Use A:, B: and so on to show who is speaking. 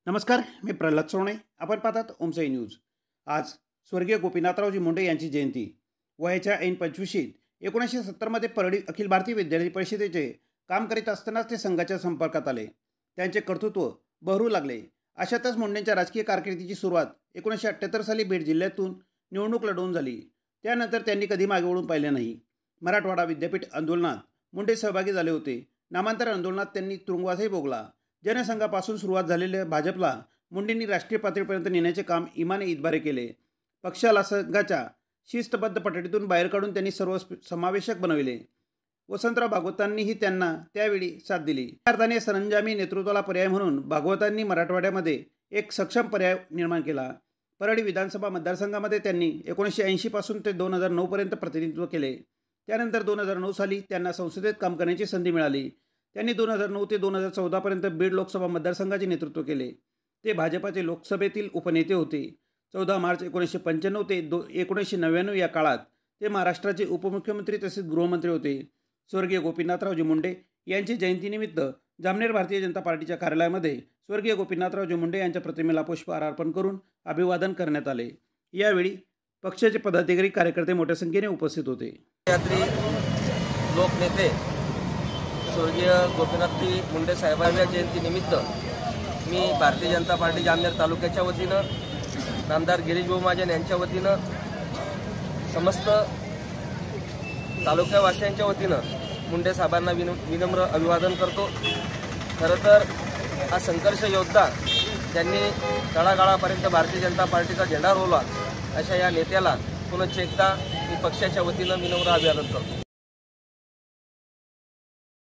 A: नमस्कार, मी प्रल्हाद सोने. आपण पाहतात ओमसाई न्यूज. आज स्वर्गीय गोपीनाथरावजी मुंडे यांची जयंती. वयाच्या ऐन 25शीत 1970मध्ये परळी अखिल भारतीय विद्यार्थी परिषदेचे काम करीत असतानाच ते संघाच्या संपर्कात आले. त्यांचे कर्तृत्व बहरू लागले. अशातच मुंडेंच्या राजकीय कारकिर्दीची सुरुवात 1978 साली बीड जिल्ह्यातून निवडणूक लढवून झाली. त्यानंतर त्यांनी कधी मागे वळून पाहिले नाही. मराठवाडा विद्यापीठ आंदोलनात मुंडे सहभागी झाले होते. नामांतर आंदोलनात त्यांनी तुरुंगवासही भोगला. जनसंघापासून सुरुवात झालेल्या भाजपला मुंडेंनी राष्ट्रीय पातळीपर्यंत नेण्याचे काम इमाने इतबारे केले. पक्षाला संघाच्या शिस्तबद्ध पठडीतून बाहेर काढून त्यांनी सर्व समावेशक बनविले. वसंतराव भागवतांनीही त्यांना त्यावेळी साथ दिली. त्या अर्थाने सरंजामी नेतृत्वाला पर्याय म्हणून भागवतांनी मराठवाड्यामध्ये एक सक्षम पर्याय निर्माण केला. परळी विधानसभा मतदारसंघामध्ये त्यांनी 1980 पासून ते 2009 पर्यंत प्रतिनिधित्व केले. त्यानंतर 2009 साली त्यांना संसदेत काम करण्याची संधी मिळाली. त्यांनी 2009 ते 2014 पर्यंत बीड लोकसभा मतदारसंघाचे नेतृत्व केले. ते भाजपाचे लोकसभेतील उपनेते होते. 14 मार्च 1995 ते 1999 या काळात ते महाराष्ट्राचे उपमुख्यमंत्री तसेच गृहमंत्री होते. स्वर्गीय गोपीनाथरावजी मुंडे यांची जयंतीनिमित्त जामनेर भारतीय जनता पार्टीच्या कार्यालयामध्ये स्वर्गीय गोपीनाथरावजी मुंडे यांच्या प्रतिमेला पुष्पहार अर्पण करून अभिवादन करण्यात आले. यावेळी पक्षाचे पदाधिकारी कार्यकर्ते मोठ्या संख्येने उपस्थित होते.
B: लोकनेते स्वर्गीय गोपीनाथजी मुंडे साहेबांच्या जयंतीनिमित्त मी भारतीय जनता पार्टी जामनेर तालुक्याच्या वतीनं, नामदार गिरीश भाऊ महाजन यांच्या वतीनं, समस्त तालुक्यावासियांच्या वतीनं मुंडे साहेबांना विनम्र अभिवादन करतो. खरं तर हा संघर्ष योद्धा ज्यांनी तळागाळापर्यंत भारतीय जनता पार्टीचा झेंडा रोवला, अशा या नेत्याला पुनश्च एकदा मी पक्षाच्या वतीनं विनम्र अभिवादन करतो.